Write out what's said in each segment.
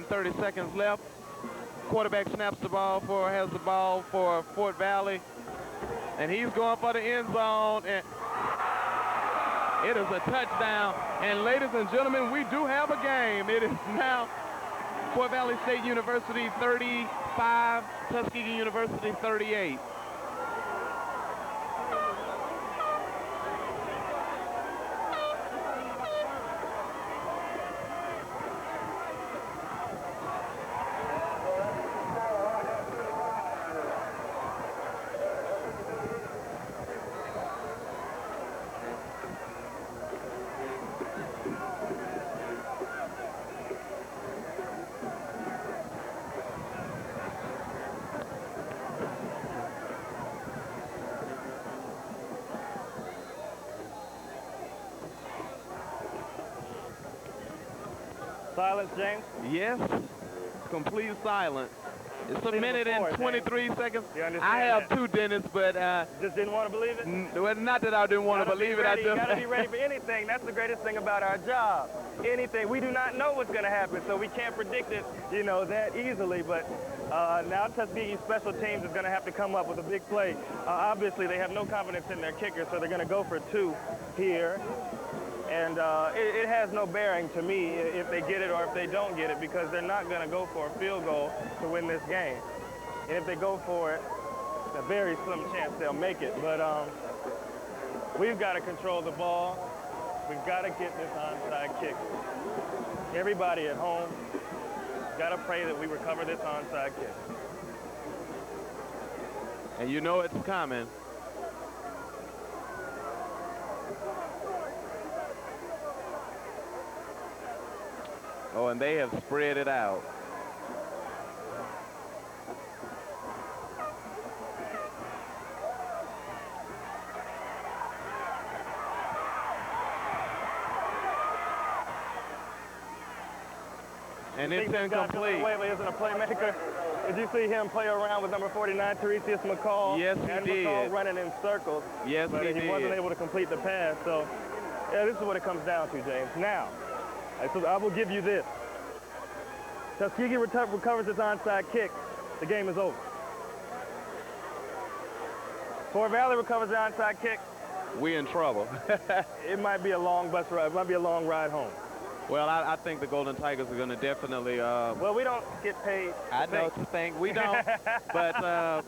30 seconds left. Quarterback snaps the ball has the ball for Fort Valley. And he's going for the end zone. And it is a touchdown. And ladies and gentlemen, we do have a game. It is now Fort Valley State University 35, Tuskegee University 38. Silence, James? Yes, complete silence. It's a minute and 23 seconds. You understand I have that? two, Dennis, but Just didn't want to believe it? well, not that I didn't want to believe it. I just gotta be ready for anything. That's the greatest thing about our job. Anything. We do not know what's going to happen, so we can't predict it, that easily. But now Tuskegee special teams is going to have to come up with a big play. Obviously, they have no confidence in their kicker, so they're going to go for two here. And it has no bearing to me if they get it or if they don't get it, because they're not going to go for a field goal to win this game. And if they go for it, a very slim chance they'll make it. But we've got to control the ball. We've got to get this onside kick. Everybody at home got to pray that we recover this onside kick. And you know it's coming. Oh, and they have spread it out. And it's incomplete. Wait, isn't a playmaker? Did you see him play around with number 49, Teresius McCall? Yes, he and did. McCall running in circles. Yes, but he he did. wasn't able to complete the pass. So, yeah, this is what it comes down to, James. Now, so I will give you this. Tuskegee recovers its onside kick. The game is over. Fort Valley recovers the onside kick. We in trouble. It might be a long bus ride. It might be a long ride home. Well, I think the Golden Tigers are going to definitely. Well, we don't get paid. I know to think we don't, but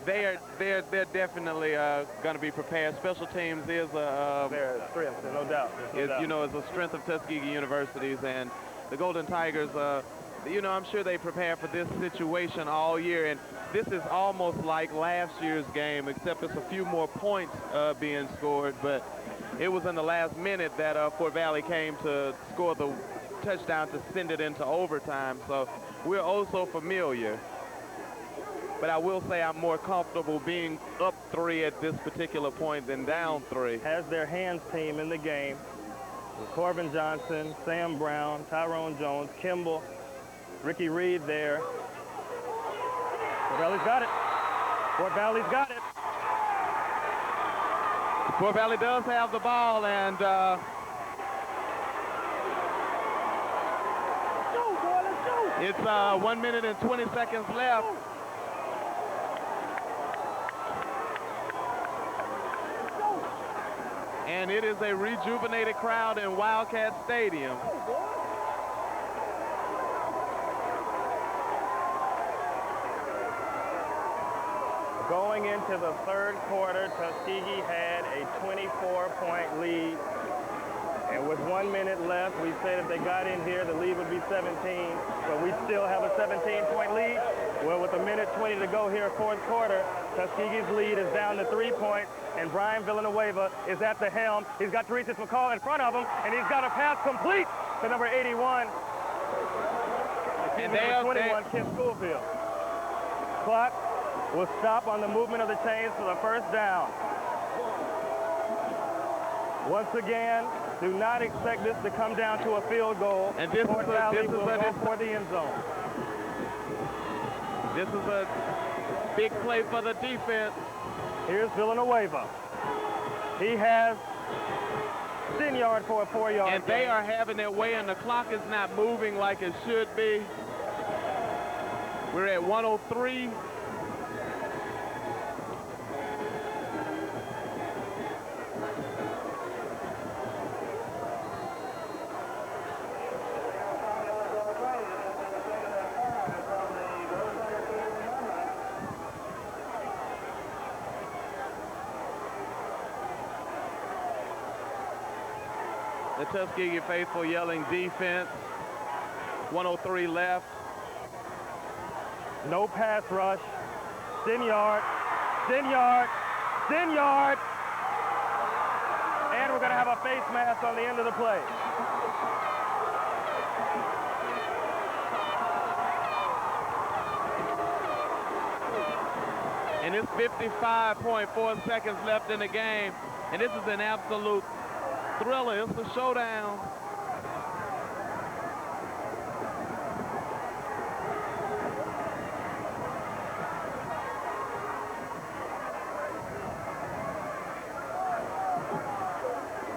they're definitely going to be prepared. Special teams is their strength, no doubt. Is a strength of Tuskegee University's, and the Golden Tigers. I'm sure they prepare for this situation all year, and this is almost like last year's game, except it's a few more points being scored. But it was in the last minute that Fort Valley came to score the touchdown to send it into overtime. So we're also familiar. But I will say I'm more comfortable being up 3 at this particular point than down 3. Has their hands team in the game with Corbin Johnson, Sam Brown, Tyrone Jones, Kimball, Ricky Reed there. Fort Valley's got it. Fort Valley's got it. Fort Valley does have the ball, and it's 1 minute and 20 seconds left. And it is a rejuvenated crowd in Wildcat Stadium. Going into the third quarter, Tuskegee had a 24-point lead. And with 1 minute left, we said if they got in here, the lead would be 17. But we still have a 17-point lead. Well, with 1:20 to go here, fourth quarter, Tuskegee's lead is down to 3 points. And Brian Villanueva is at the helm. He's got Teresius McCall in front of him, and he's got a pass complete to number 81. And number 21, Kim Schoolfield. Clock will stop on the movement of the chains for the first down. Once again, do not expect this to come down to a field goal. And this Fort Valley will go for the end zone. This is a big play for the defense. Here's Villanueva. He has 10 yards for a 4-yard And they are having their way, and the clock is not moving like it should be. We're at 103. The Tuskegee faithful yelling defense. 103 left. No pass rush. 10 yard, 10 yard, 10 yard. And we're going to have a face mask on the end of the play. And it's 55.4 seconds left in the game. And this is an absolute thriller. It's a showdown.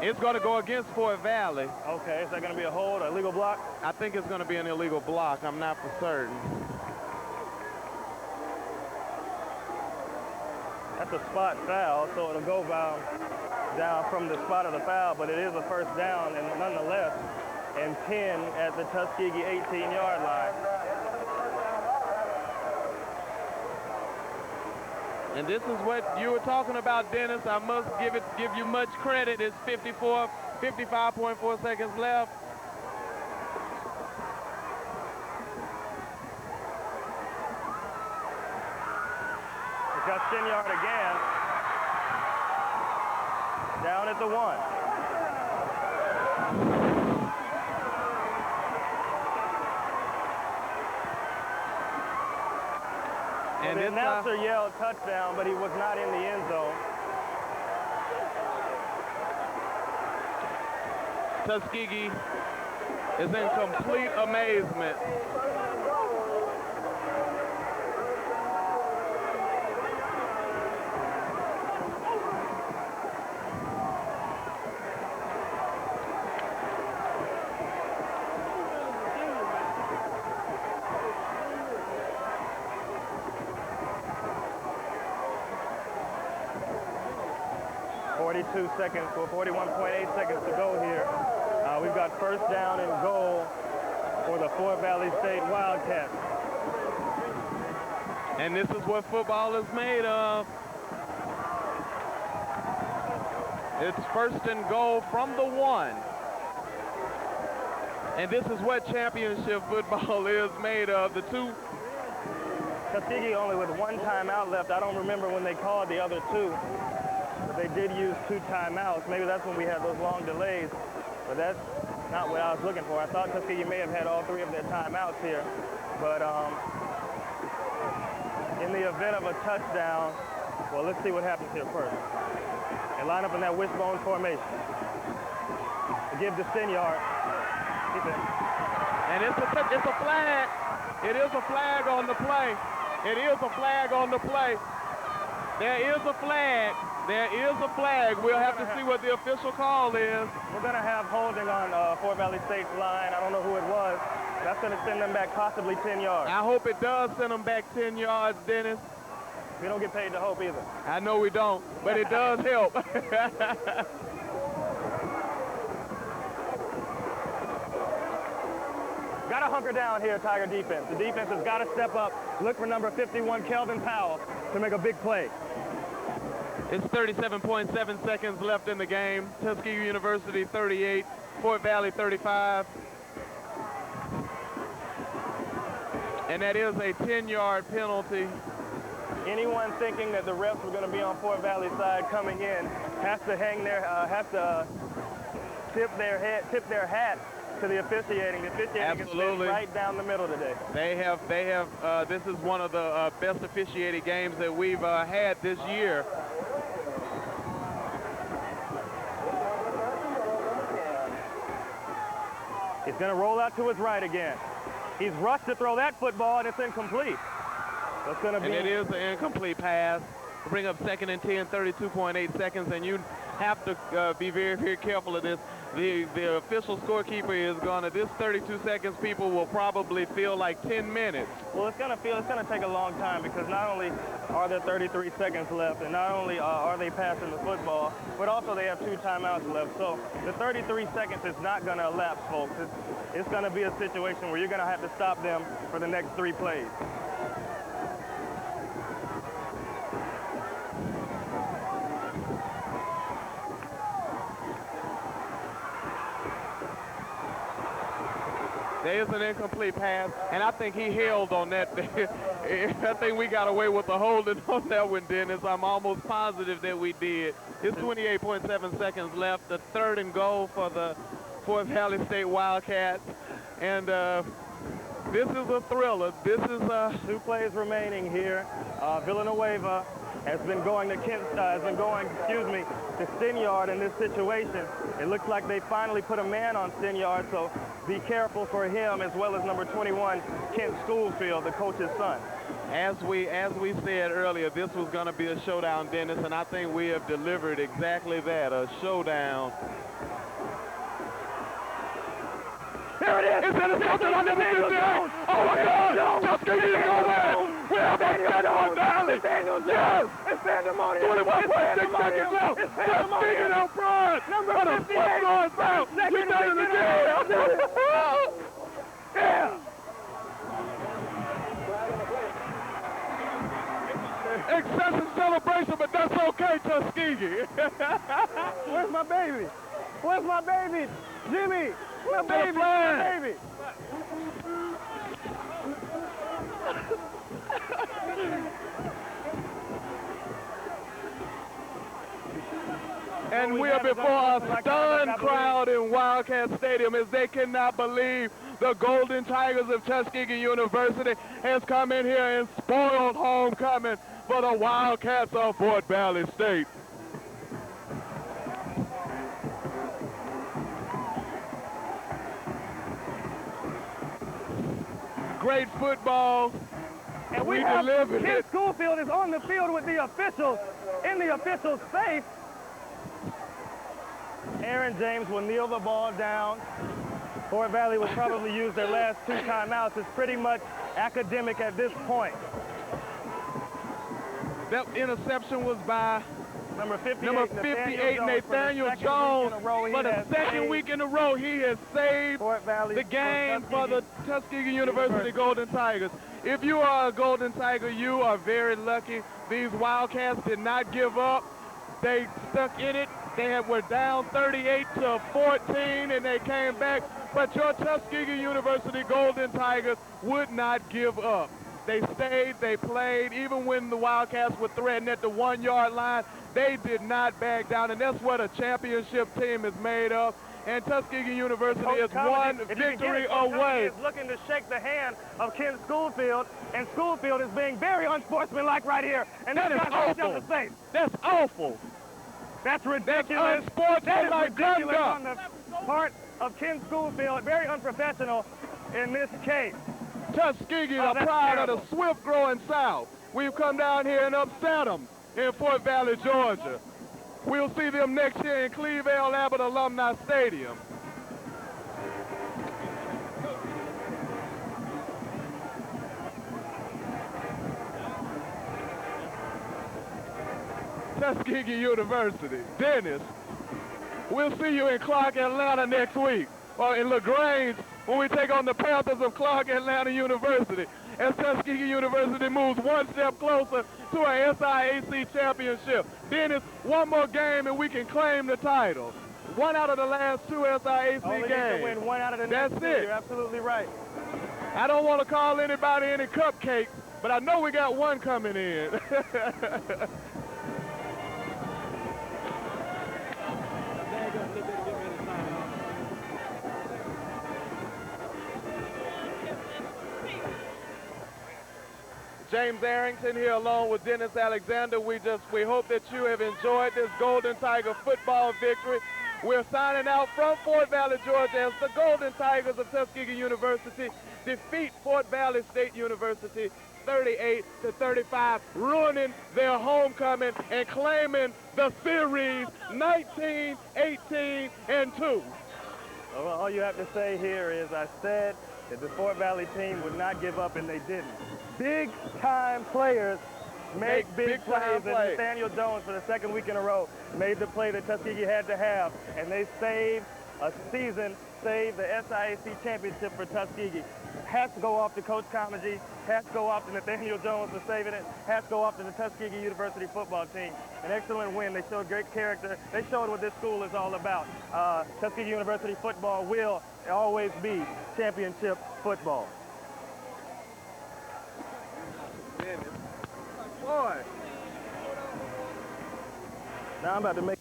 It's going to go against Fort Valley. Okay, is that going to be a hold, a illegal block? I think it's going to be an illegal block. I'm not for certain. That's a spot foul, so it'll go down from the spot of the foul, but it is a first down, and nonetheless, and 10 at the Tuskegee 18-yard line. And this is what you were talking about, Dennis. I must give you much credit. It's 55.4 seconds left. It's got 10 yard again. Down at the 1. And the announcer yelled touchdown, but he was not in the end zone. Tuskegee is in complete amazement. Seconds, or 41.8 seconds to go here. We've got first down and goal for the Fort Valley State Wildcats. And this is what football is made of. It's first and goal from the 1. And this is what championship football is made of. The two. Tuskegee only with 1 timeout left. I don't remember when they called the other 2. They did use 2 timeouts. Maybe that's when we had those long delays, but that's not what I was looking for. I thought Tuskegee may have had all 3 of their timeouts here, but in the event of a touchdown, well, let's see what happens here first. And line up in that wishbone formation. Give the 10 yard. And it's a flag. It is a flag on the play. It is a flag on the play. There is a flag. There is a flag. We'll have to see what the official call is. We're going to have holding on Fort Valley State's line. I don't know who it was. That's going to send them back possibly 10 yards. I hope it does send them back 10 yards, Dennis. We don't get paid to hope either. I know we don't, but it does help. Got to hunker down here, Tiger defense. The defense has got to step up. Look for number 51, Kelvin Powell, to make a big play. It's 37.7 seconds left in the game. Tuskegee University 38, Fort Valley 35. And that is a 10-yard penalty. Anyone thinking that the refs were going to be on Fort Valley side coming in has to tip their hat to the officiating. The officiating has been right down the middle today. They have. This is one of the best officiated games that we've had this year. He's going to roll out to his right again. He's rushed to throw that football, and it's incomplete. That's going to be. And it is an incomplete pass. Bring up 2nd and 10, 32.8 seconds, and you have to be very, very careful of this. The official scorekeeper is gonna, this 32 seconds, people will probably feel like 10 minutes. Well, it's gonna take a long time because not only are there 33 seconds left, and not only are they passing the football, but also they have 2 timeouts left. So the 33 seconds is not gonna elapse, folks. It's gonna be a situation where you're gonna have to stop them for the next 3 plays. There is an incomplete pass, and I think he held on that. I think we got away with the holding on that one, Dennis. I'm almost positive that we did. It's 28.7 seconds left, the 3rd and goal for the Fort Valley State Wildcats. And this is a thriller. This is 2 plays remaining here. Villanueva has been going to Stenyard in this situation. It looks like they finally put a man on Stenyard, so be careful for him, as well as number 21, Kent Schoolfield, the coach's son. As we said earlier, this was going to be a showdown, Dennis, and I think we have delivered exactly that, a showdown. Here it is! It's intercepted on the midfield! Oh my God! Tuskegee is going in! We have a Fort Valley! Yes! It's pandemonium! 21.6 seconds left! Tuskegee out front! Number But a 58! foot going south! We done it again! Yeah! Excessive celebration, but that's okay, Tuskegee. Where's my baby? Where's my baby? Jimmy! My baby! My baby! And we are before a stunned crowd in Wildcat Stadium as they cannot believe the Golden Tigers of Tuskegee University has come in here and spoiled homecoming for the Wildcats of Fort Valley State. Great football. And we delivered Kent it. Schoolfield is on the field with the officials, in the official's face. Aaron James will kneel the ball down. Fort Valley will probably use their last 2 timeouts. It's pretty much academic at this point. That interception was by Number 58, Nathaniel Jones. For the second week in a row, he has saved the game for the Tuskegee University Golden Tigers. If you are a Golden Tiger, you are very lucky. These Wildcats did not give up. They stuck in it. They were down 38-14, and they came back. But your Tuskegee University Golden Tigers would not give up. They stayed, they played, even when the Wildcats were threatened at the 1-yard line, they did not back down, and that's what a championship team is made of. And Tuskegee University is one victory away. Is looking to shake the hand of Kent Schoolfield, and Schoolfield is being very unsportsmanlike right here. And that is awful. That's awful. That's ridiculous. That is ridiculous on the part of Kent Schoolfield. Very unprofessional in this case. Tuskegee, the pride of the swift-growing South. We've come down here and upset them in Fort Valley, Georgia. We'll see them next year in Clevelle Abbott Alumni Stadium. Tuskegee University. Dennis, we'll see you in Clark, Atlanta next week, or in LaGrange when we take on the Panthers of Clark Atlanta University, as Tuskegee University moves one step closer to a SIAC championship. Dennis, one more game and we can claim the title. One out of the last 2 SIAC Only games. To win one out of the That's next it. 2. You're absolutely right. I don't want to call anybody any cupcakes, but I know we got one coming in. James Arrington here along with Dennis Alexander. We hope that you have enjoyed this Golden Tiger football victory. We're signing out from Fort Valley, Georgia, as the Golden Tigers of Tuskegee University defeat Fort Valley State University 38-35, ruining their homecoming and claiming the series 19-18-2. Well, all you have to say here is I said that the Fort Valley team would not give up, and they didn't. Big-time players make big plays, and Nathaniel Jones, for the second week in a row, made the play that Tuskegee had to have, and they saved a season, saved the SIAC championship for Tuskegee. Has to go off to Coach Comegy, has to go off to Nathaniel Jones for saving it, has to go off to the Tuskegee University football team. An excellent win. They showed great character. They showed what this school is all about. Tuskegee University football will always be championship football. Boy. Now I'm about to make